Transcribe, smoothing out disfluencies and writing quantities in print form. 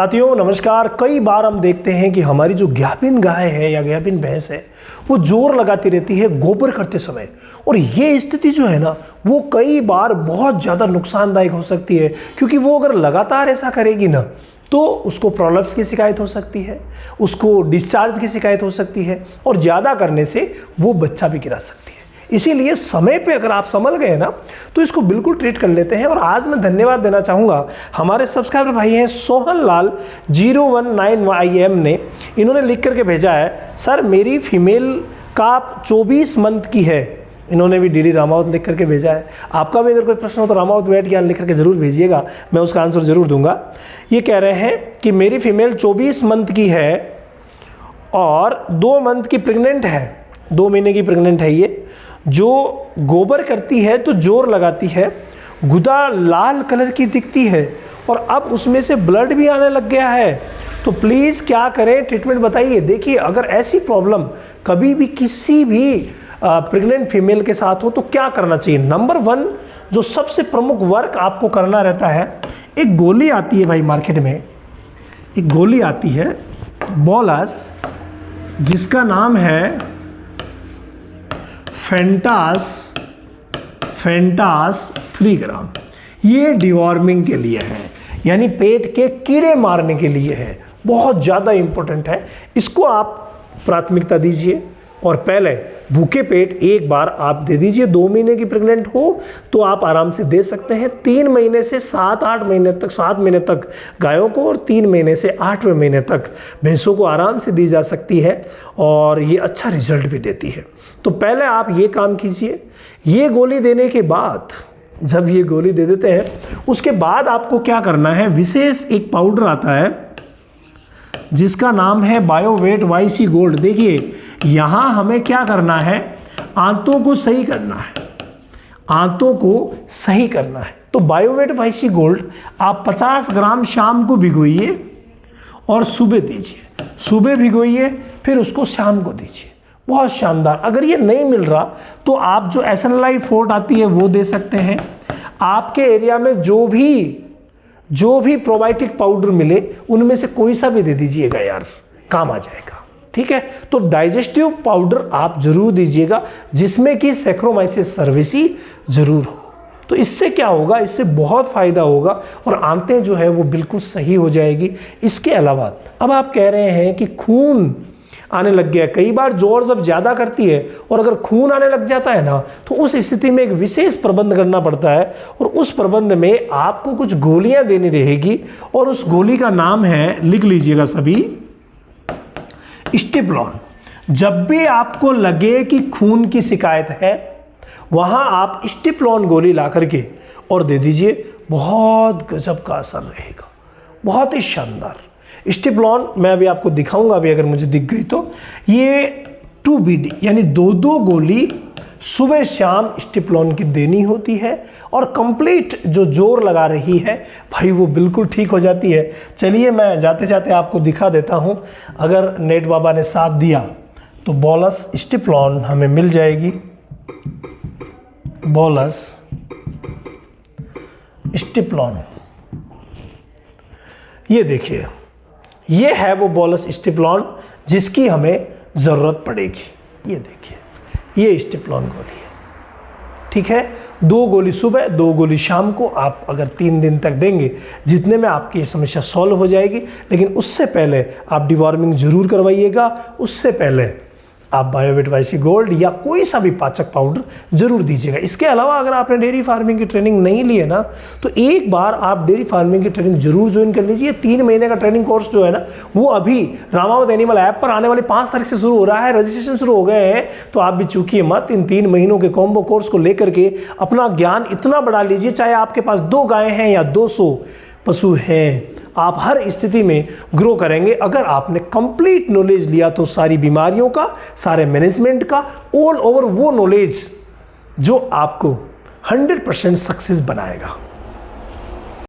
साथियों नमस्कार। कई बार हम देखते हैं कि हमारी जो गाभिन गाय है या गाभिन भैंस है वो जोर लगाती रहती है गोबर करते समय, और ये स्थिति जो है ना वो कई बार बहुत ज़्यादा नुकसानदायक हो सकती है, क्योंकि वो अगर लगातार ऐसा करेगी ना तो उसको प्रॉब्लम्स की शिकायत हो सकती है, उसको डिस्चार्ज की शिकायत हो सकती है, और ज़्यादा करने से वो बच्चा भी गिरा सकती है। इसीलिए समय पे अगर आप संभल गए ना तो इसको बिल्कुल ट्रीट कर लेते हैं। और आज मैं धन्यवाद देना चाहूँगा, हमारे सब्सक्राइबर भाई हैं सोहन लाल 019YM ने, इन्होंने लिख करके भेजा है, सर मेरी फीमेल का 24 मंथ की है। इन्होंने भी डीडी रामावत लिख करके भेजा है। आपका भी अगर कोई प्रश्न हो तो रामावत वेट ज्ञान लिख करके ज़रूर भेजिएगा, मैं उसका आंसर ज़रूर दूंगा। ये कह रहे हैं कि मेरी फीमेल 24 मंथ की है और 2 मंथ की प्रेग्नेंट है, 2 महीने की प्रेग्नेंट है। ये जो गोबर करती है तो जोर लगाती है, गुदा लाल कलर की दिखती है और अब उसमें से ब्लड भी आने लग गया है, तो प्लीज़ क्या करें, ट्रीटमेंट बताइए। देखिए, अगर ऐसी प्रॉब्लम कभी भी किसी भी प्रेग्नेंट फीमेल के साथ हो तो क्या करना चाहिए। नंबर 1 जो सबसे प्रमुख वर्क आपको करना रहता है, एक गोली आती है भाई मार्केट में, एक गोली आती है बोलस, जिसका नाम है फेंटास 3 ग्राम। ये डिवॉर्मिंग के लिए है, यानी पेट के कीड़े मारने के लिए है, बहुत ज़्यादा इम्पोर्टेंट है। इसको आप प्राथमिकता दीजिए और पहले भूखे पेट एक बार आप दे दीजिए। 2 महीने की प्रेग्नेंट हो तो आप आराम से दे सकते हैं। 3 महीने से 7 महीने तक गायों को और 3 महीने से 8वें महीने तक भैंसों को आराम से दी जा सकती है, और ये अच्छा रिजल्ट भी देती है। तो पहले आप ये काम कीजिए। ये गोली देने के बाद, जब ये गोली दे देते हैं उसके बाद आपको क्या करना है, विशेष एक पाउडर आता है जिसका नाम है बायोवेट YC गोल्ड। देखिए यहाँ हमें क्या करना है, आंतों को सही करना है, आंतों को सही करना है। तो बायोवेट YC गोल्ड आप 50 ग्राम शाम को भिगोइए और सुबह दीजिए, सुबह भिगोइए फिर उसको शाम को दीजिए, बहुत शानदार। अगर ये नहीं मिल रहा तो आप जो एसएनएल फोर्ट आती है वो दे सकते हैं। आपके एरिया में जो भी प्रोबायोटिक पाउडर मिले उनमें से कोई सा भी दे दीजिएगा यार, काम आ जाएगा, ठीक है। तो डाइजेस्टिव पाउडर आप जरूर दीजिएगा जिसमें कि सैक्रोमाइसिस सर्विसी जरूर हो। तो इससे क्या होगा, इससे बहुत फायदा होगा और आंतें जो है वो बिल्कुल सही हो जाएगी। इसके अलावा अब आप कह रहे हैं कि खून आने लग गया। कई बार जोर जब ज़्यादा करती है और अगर खून आने लग जाता है ना तो उस स्थिति में एक विशेष प्रबंध करना पड़ता है, और उस प्रबंध में आपको कुछ गोलियां देनी रहेगी, और उस गोली का नाम है, लिख लीजिएगा सभी, स्टिप्लॉन। जब भी आपको लगे कि खून की शिकायत है वहां आप स्टिप्लॉन गोली ला करके और दे दीजिए, बहुत गजब का असर रहेगा, बहुत ही शानदार। स्टिप्लॉन मैं अभी आपको दिखाऊंगा, अभी अगर मुझे दिख गई तो। ये 2BD यानी 2 गोली सुबह शाम स्टिप्लॉन की देनी होती है, और कंप्लीट जो जोर लगा रही है भाई वो बिल्कुल ठीक हो जाती है। चलिए मैं जाते जाते आपको दिखा देता हूं, अगर नेट बाबा ने साथ दिया तो बोलस स्टिप्लॉन हमें मिल जाएगी। बोलस स्टिप्लॉन, ये देखिए, ये है वो बोलस स्टिप्लॉन जिसकी हमें ज़रूरत पड़ेगी। ये देखिए, ये स्टिप्लॉन गोली है, ठीक है। 2 गोली सुबह, 2 गोली शाम को आप अगर 3 दिन तक देंगे, जितने में आपकी ये समस्या सॉल्व हो जाएगी। लेकिन उससे पहले आप डिवॉर्मिंग जरूर करवाइएगा, उससे पहले आप बायोवेट YC गोल्ड या कोई सा भी पाचक पाउडर जरूर दीजिएगा। इसके अलावा अगर आपने डेयरी फार्मिंग की ट्रेनिंग नहीं ली है ना तो एक बार आप डेयरी फार्मिंग की ट्रेनिंग जरूर ज्वाइन कर लीजिए। 3 महीने का ट्रेनिंग कोर्स जो है ना वो अभी रामावत एनिमल ऐप पर आने वाली 5 तारीख से शुरू हो रहा है, रजिस्ट्रेशन शुरू हो गए हैं। तो आप भी चूकिए मत, इन 3 महीनों के कॉम्बो कोर्स को लेकर के अपना ज्ञान इतना बढ़ा लीजिए, चाहे आपके पास 2 गायें हैं या 200 पशु हैं, आप हर स्थिति में ग्रो करेंगे। अगर आपने कंप्लीट नॉलेज लिया तो सारी बीमारियों का, सारे मैनेजमेंट का, ऑल ओवर वो नॉलेज जो आपको 100% सक्सेस बनाएगा।